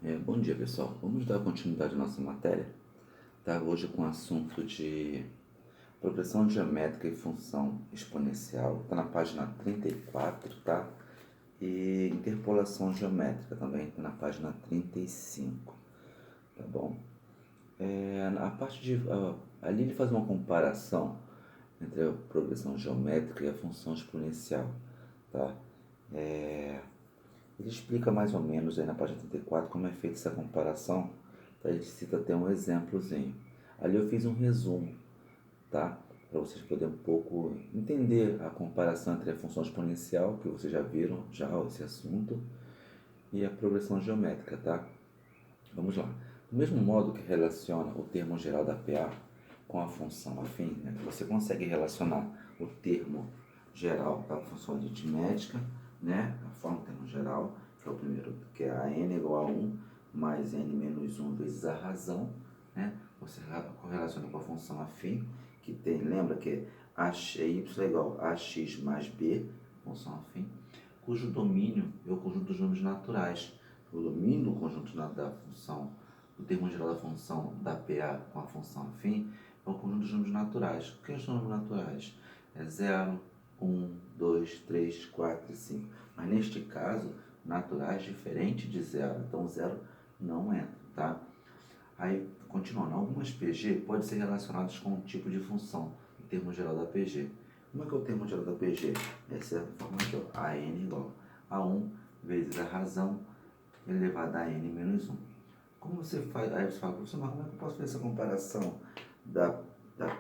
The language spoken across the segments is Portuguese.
Bom dia, pessoal. Vamos dar continuidade à nossa matéria, tá? Hoje com o assunto de progressão geométrica e função exponencial. Está na página 34, tá? E interpolação geométrica também está na página 35, tá bom? A parte de... ali ele faz uma comparação entre a progressão geométrica e a função exponencial, tá? Ele explica mais ou menos aí na página 34 como é feita essa comparação, tá? Ele cita até um exemplozinho. Ali eu fiz um resumo, tá? Para vocês poderem um pouco entender a comparação entre a função exponencial, que vocês já viram esse assunto, e a progressão geométrica, tá? Vamos lá. Do mesmo modo que relaciona o termo geral da PA com a função afim, né? Você consegue relacionar o termo geral da função aritmética, né? A forma do termo geral, que é o primeiro, que é a n igual a 1 mais n menos 1 vezes a razão, né? Você correlaciona com a função afim, que tem, lembra que y é igual a ax mais b, função afim, cujo domínio é o conjunto dos números naturais. O domínio do conjunto da função, do termo geral da função da PA com a função afim, é o conjunto dos números naturais. O que são números naturais? É 0, 1, 2, 3, 4 e 5. Mas neste caso, naturais diferente de 0. Então 0 não entra, tá? Aí, continuando, algumas PG podem ser relacionadas com um tipo de função, o termo geral da PG. Como é que é o termo geral da PG? Essa é a forma aqui, ó, a n igual a 1 vezes a razão elevado a n menos 1. Como você faz? Aí você fala, professor, mas como é que eu posso fazer essa comparação da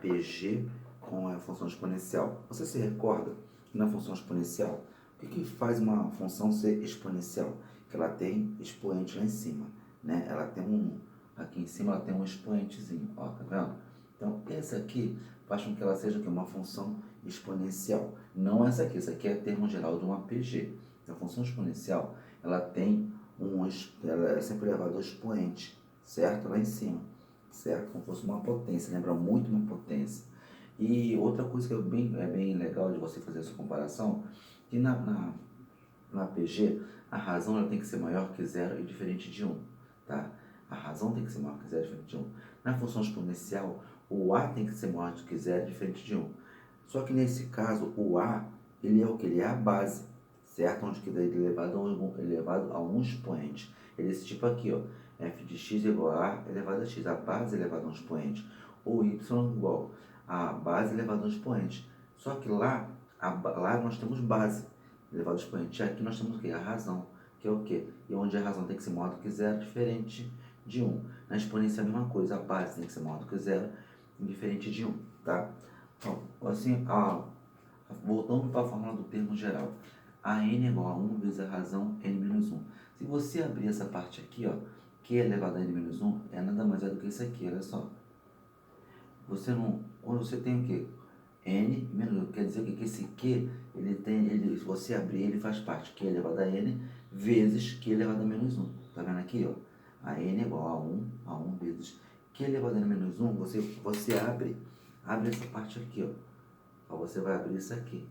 PG com a função exponencial? Você se recorda que na função exponencial, o que faz uma função ser exponencial? Que ela tem expoente lá em cima, né? Ela tem aqui em cima ela tem um expoentezinho, ó, tá vendo? Então, essa aqui faz com que ela seja uma função exponencial. Não essa aqui é termo geral de uma PG. A função exponencial, ela tem ela é sempre elevada ao expoente, certo? Lá em cima, certo? Como se fosse uma potência, lembra muito uma potência. E outra coisa que é bem legal de você fazer essa comparação, que na PG, a razão ela tem que ser maior que zero e diferente de 1, tá? A razão tem que ser maior que zero e diferente de 1. Na função exponencial, o A tem que ser maior do que zero e diferente de 1. Só que nesse caso, o A, ele é o que? Ele é a base, certo? Onde que ele é elevado a um expoente. Ele é esse tipo aqui, ó, f de x igual a elevado a x, a base elevada a um expoente. Ou y igual a base elevada a um expoente. Só que lá nós temos base elevado ao expoente. E aqui nós temos o quê? A razão, que é o quê? E onde a razão tem que ser maior do que zero, diferente de 1. Na exponencial é a mesma coisa, a base tem que ser maior do que zero, diferente de 1, tá? Então, assim, voltando para a fórmula do termo geral. A n é igual a 1 vezes a razão n menos 1. Se você abrir essa parte aqui, ó, q elevado a n menos 1, é nada mais do que isso aqui, olha só. Quando você tem o quê? N menos 1, quer dizer que esse q, se você abrir, ele faz parte q elevado a n vezes q elevado a menos 1. Tá vendo aqui, ó? A n é igual a 1 vezes q elevado a n menos 1, você abre essa parte aqui, ó. Ó, você vai abrir isso aqui.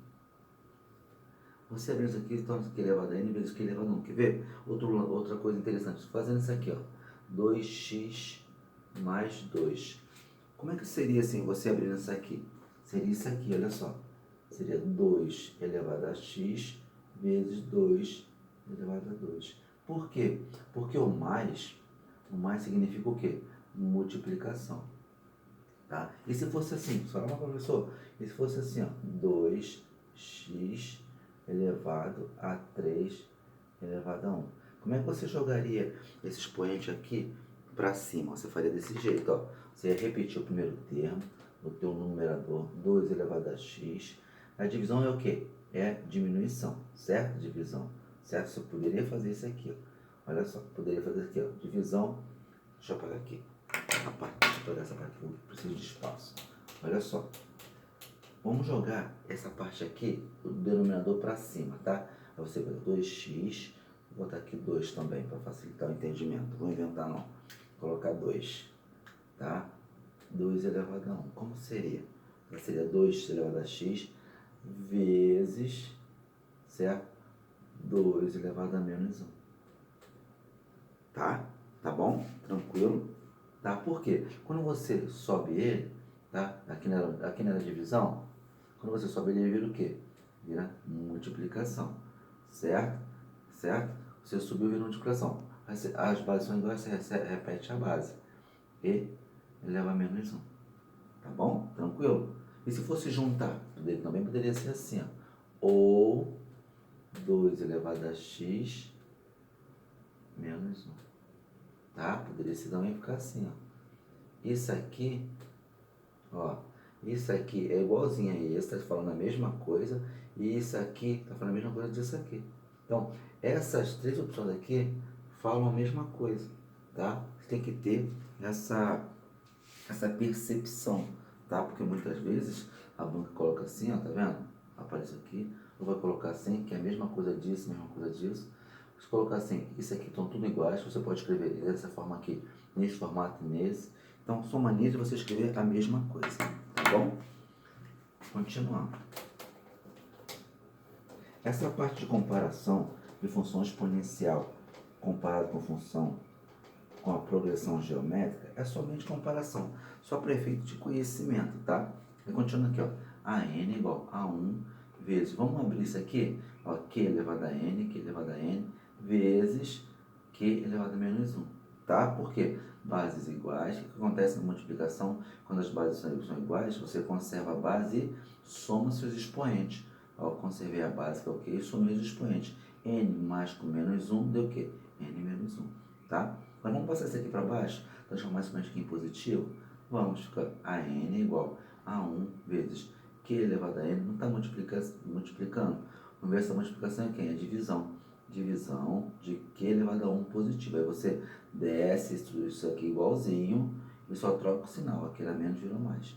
Você abrindo isso aqui, torna q elevado a n vezes q elevado a 1. Quer ver? Outra coisa interessante. Fazendo isso aqui, ó. 2x mais 2. Como é que seria assim, você abrindo isso aqui? Seria isso aqui, olha só. Seria 2 elevado a x vezes 2 elevado a 2. Por quê? Porque o mais significa o quê? Multiplicação. Tá? E se fosse assim, só uma professor, e se fosse assim, ó, 2x elevado a 3 elevado a 1. Como é que você jogaria esse expoente aqui para cima? Você faria desse jeito, ó. Você ia repetir o primeiro termo, o teu numerador, 2 elevado a x. A divisão é o quê? É diminuição, certo? Divisão, certo? Você poderia fazer isso aqui, ó. Olha só, poderia fazer aqui, ó. Divisão, deixa eu apagar aqui. Deixa eu pegar essa parte que eu preciso de espaço. Olha só. Vamos jogar essa parte aqui, o denominador para cima, tá? Aí você vai 2x, vou botar aqui 2 também, para facilitar o entendimento. Vou inventar não. Vou colocar 2, tá? 2 elevado a 1. Como seria? Então, seria 2 elevado a x vezes, certo? 2 elevado a menos 1. Tá? Tá bom? Tranquilo? Tá? Por quê? Quando você sobe ele, tá? Aqui na divisão, quando você sobe ele vira o quê? Vira multiplicação. Certo? Certo? Você subiu, vira multiplicação. As bases são iguais, você repete a base. E eleva a menos 1. Tá bom? Tranquilo? E se fosse juntar? Também poderia ser assim, ó. Ou 2 elevado a x menos 1. Tá? Poderia ser também ficar assim, ó. Isso aqui, ó. Isso aqui é igualzinho a esse, tá falando a mesma coisa. E isso aqui tá falando a mesma coisa disso aqui. Então, essas três opções aqui falam a mesma coisa, tá? Você tem que ter essa percepção, tá? Porque muitas vezes a banca coloca assim, ó, tá vendo? Aparece aqui, ou vai colocar assim, que é a mesma coisa disso, mesma coisa disso. Se colocar assim, isso aqui estão tudo iguais, você pode escrever dessa forma aqui, nesse formato e nesse. Então, são maneiras de você escrever a mesma coisa, tá bom? Continuando. Essa parte de comparação de função exponencial comparada com função com a progressão geométrica é somente comparação, só para efeito de conhecimento, tá? E continua aqui, ó, a n é igual a 1 vezes, vamos abrir isso aqui, ó, q elevado a n, vezes q elevado a menos 1, tá? Por quê? Bases iguais, o que acontece na multiplicação? Quando as bases são iguais, você conserva a base e soma seus expoentes. Ó, conservei a base, que é o quê? E somei os expoentes. N mais com menos 1 deu o quê? N menos 1, tá? Mas vamos passar isso aqui para baixo, transformar isso aqui em positivo. Vamos ficar a n é igual a 1 vezes q elevado a n, não está multiplicando. O inverso da multiplicação é quem? É divisão. Divisão de q elevado a 1 positivo. Aí você desce isso aqui igualzinho e só troca o sinal. Aqui era menos, virou mais.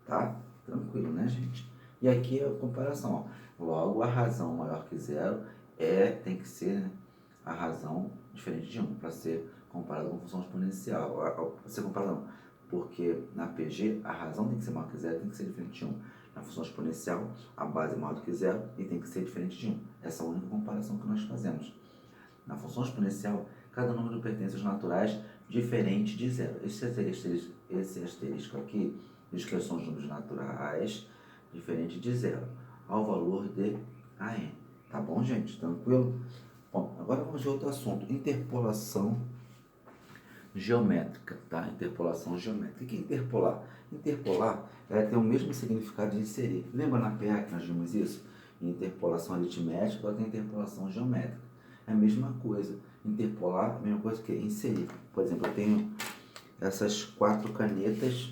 Tá? Tranquilo, né, gente? E aqui é a comparação. Ó. Logo, a razão maior que zero tem que ser, né, a razão diferente de 1 para ser comparado com função exponencial. Para ser comparado não, porque na PG a razão tem que ser maior que zero, tem que ser diferente de 1. Na função exponencial, a base é maior do que zero e tem que ser diferente de 1. Essa é a única comparação que nós fazemos. Na função exponencial, cada número pertence aos naturais diferente de zero. Esse asterisco aqui diz que são os números naturais diferente de zero, ao valor de AN. Tá bom, gente? Tranquilo? Bom, agora vamos ver outro assunto. Interpolação geométrica, tá? Interpolação geométrica. O que é interpolar? Interpolar tem o mesmo significado de inserir. Lembra na PA que nós vimos isso? Interpolação aritmética, agora tem interpolação geométrica. É a mesma coisa. Interpolar é a mesma coisa que inserir. Por exemplo, eu tenho essas 4 canetas,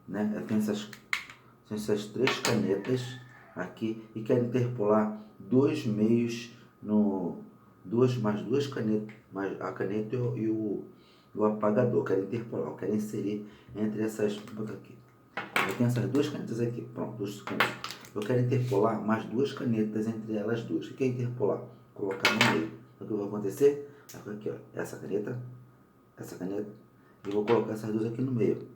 né? Eu tenho essas 3 canetas aqui e quero interpolar 2 meios mais 2 canetas, mais a caneta e o apagador. Quero interpolar, eu quero inserir entre essas. Vou botar aqui. Eu tenho essas 2 canetas aqui, pronto, 2 canetas. Eu quero interpolar mais 2 canetas entre elas duas. O que é interpolar? Colocar no meio. O que vai acontecer? Aqui, ó, essa caneta, e vou colocar essas duas aqui no meio.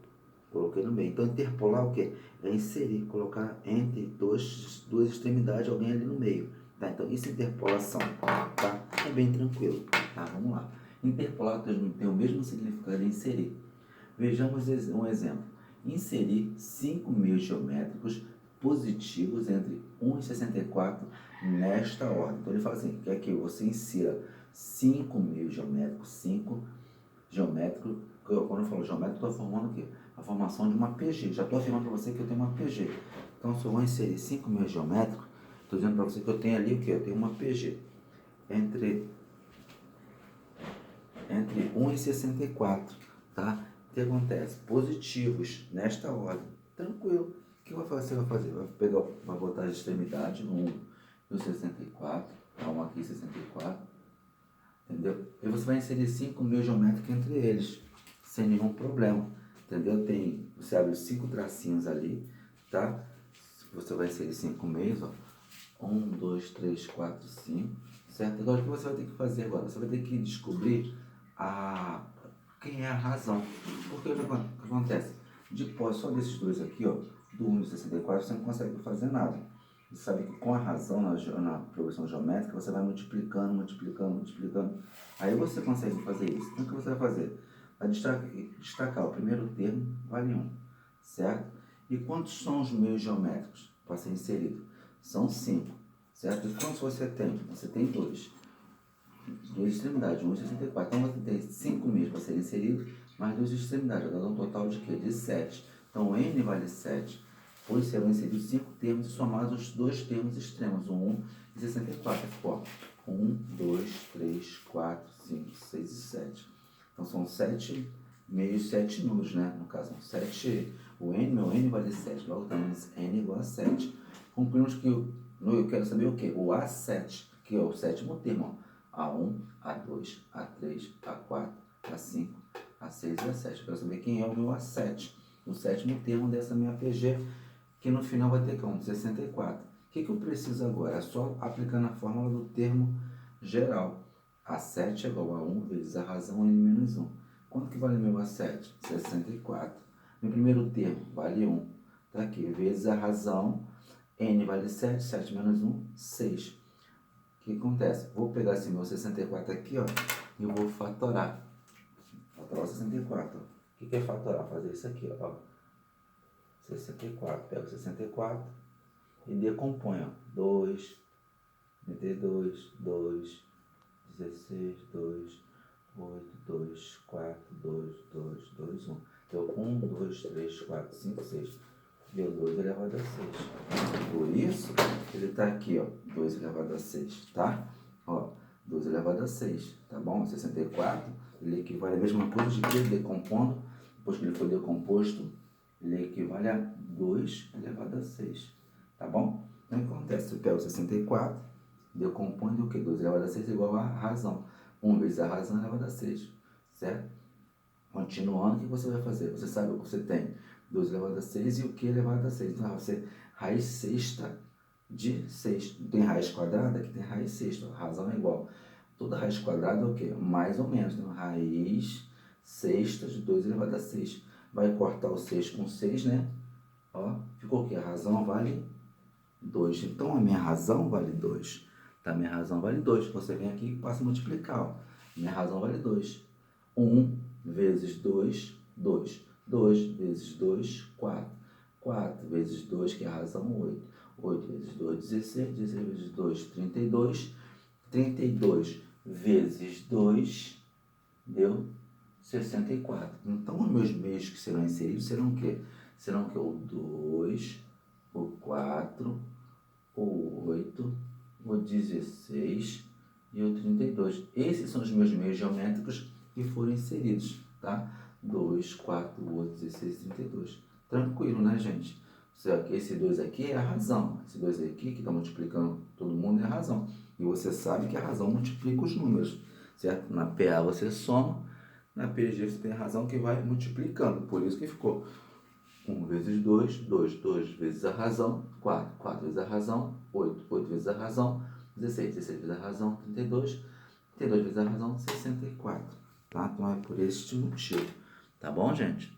Coloquei no meio. Então, interpolar o quê? É inserir, colocar entre duas extremidades alguém ali no meio. Tá? Então, isso é interpolação. Tá? É bem tranquilo. Tá? Vamos lá. Interpolar tem o mesmo significado de inserir. Vejamos um exemplo. Inserir 5 meios geométricos positivos entre 1 e 64 nesta ordem. Então, ele fala assim, quer que você insira 5 meios geométricos, 5 geométricos. Quando eu falo geométrico, estou formando o quê? A formação de uma PG. Já estou afirmando para você que eu tenho uma PG. Então, se eu vou inserir 5 meios geométricos, estou dizendo para você que eu tenho ali o quê? Eu tenho uma PG. Entre 1 e 64, tá? O que acontece? Positivos, nesta ordem. Tranquilo. O que você vai fazer? Vai botar as extremidades no 1 e o 64, tá? Um aqui 64, entendeu? E você vai inserir 5 meios geométricos entre eles, sem nenhum problema, entendeu? Você abre 5 tracinhos ali, tá? Você vai inserir 5 meios, ó. 1, 2, 3, 4, 5, certo? Agora, o que você vai ter que fazer agora? Você vai ter que descobrir quem é a razão. Porque o que acontece? Depois, só desses dois aqui, ó, do 1 e do 64, você não consegue fazer nada. Você sabe que com a razão na progressão geométrica, você vai multiplicando. Aí você consegue fazer isso. Então, o que você vai fazer? Vai destacar o primeiro termo, vale 1, certo? E quantos são os meios geométricos para ser inserido? São 5, certo? E quantos você tem? Você tem 2. Duas extremidades, 1,64. Então você tem 5 meios para serem inseridos, mais 2 extremidades, vai dar um total de quê? De 7. Então n vale 7, pois serão inseridos 5 termos e somados os 2 termos extremos, o 1 e 64. Ficou 1, 2, 3, 4, 5, 6 e 7. Então são 7 meios, 7 números, né? No caso, 7, meu n vale 7, logo temos n igual a 7. Concluímos que eu quero saber o quê? O A7, que é o sétimo termo, ó. A1, A2, A3, A4, A5, A6 e A7. Eu quero saber quem é o meu A7, o sétimo termo dessa minha PG, que no final vai ter como? 64. O que eu preciso agora? É só aplicando a fórmula do termo geral. A7 é igual a 1 vezes a razão n menos 1. Quanto que vale meu A7? 64. Meu primeiro termo vale 1. Tá aqui, vezes a razão, n vale 7, 7 menos 1, 6. O que acontece? Vou pegar esse meu 64 aqui, ó, e eu vou fatorar. Fatorar o 64. Ó. O que é fatorar? Fazer isso aqui, ó. 64. Pego 64 e decomponho, ó. 2, 32, 2, 16, 2, 8, 2, 4, 2, 2, 2, 1. Deu 1, 2, 3, 4, 5, 6. Deu 2 elevado a 6. Por isso, ele está aqui, ó, 2 elevado a 6, tá? Ó, 2 elevado a 6, tá bom? 64, ele equivale a mesma coisa de que decompondo. Depois que ele foi decomposto, ele equivale a 2 elevado a 6, tá bom? Então, o que acontece? Eu pego 64, decompondo o que? 2 elevado a 6 é igual a razão. 1 vezes a razão elevado a 6, certo? Continuando, o que você vai fazer? Você sabe o que você tem? 2 elevado a 6 e o que elevado a 6. Então, você raiz sexta de 6. Tem raiz quadrada? Aqui tem raiz sexta. A razão é igual. Toda raiz quadrada é o quê? Mais ou menos. Então, raiz sexta de 2 elevado a 6. Vai cortar o 6 com 6, né? Ó, ficou o quê? A razão vale 2. Então, a minha razão vale 2. Tá? Minha razão vale 2. Você vem aqui e passa a multiplicar. Ó. Minha razão vale 2. 1 vezes 2, 2. 2 vezes 2, 4. 4 vezes 2, que é a razão, 8. 8 vezes 2, 16. 16 vezes 2, 32. 32 vezes 2, deu 64. Então, os meus meios que serão inseridos serão o quê? Serão o quê? O 2, o 4, o 8, o 16 e o 32. Esses são os meus meios geométricos que foram inseridos, tá? 2, 4, 8, 16 e 32. Tranquilo, né, gente? Esse 2 aqui é a razão. Esse 2 aqui, que está multiplicando todo mundo, é a razão. E você sabe que a razão multiplica os números, certo? Na PA você soma, na PG você tem a razão que vai multiplicando. Por isso que ficou 1 vezes 2, 2. 2 vezes a razão, 4. 4 vezes a razão, 8. 8 vezes a razão, 16. 16 vezes a razão, 32. 32 vezes a razão, 64. Tá? Então é por este motivo. Tá bom, gente?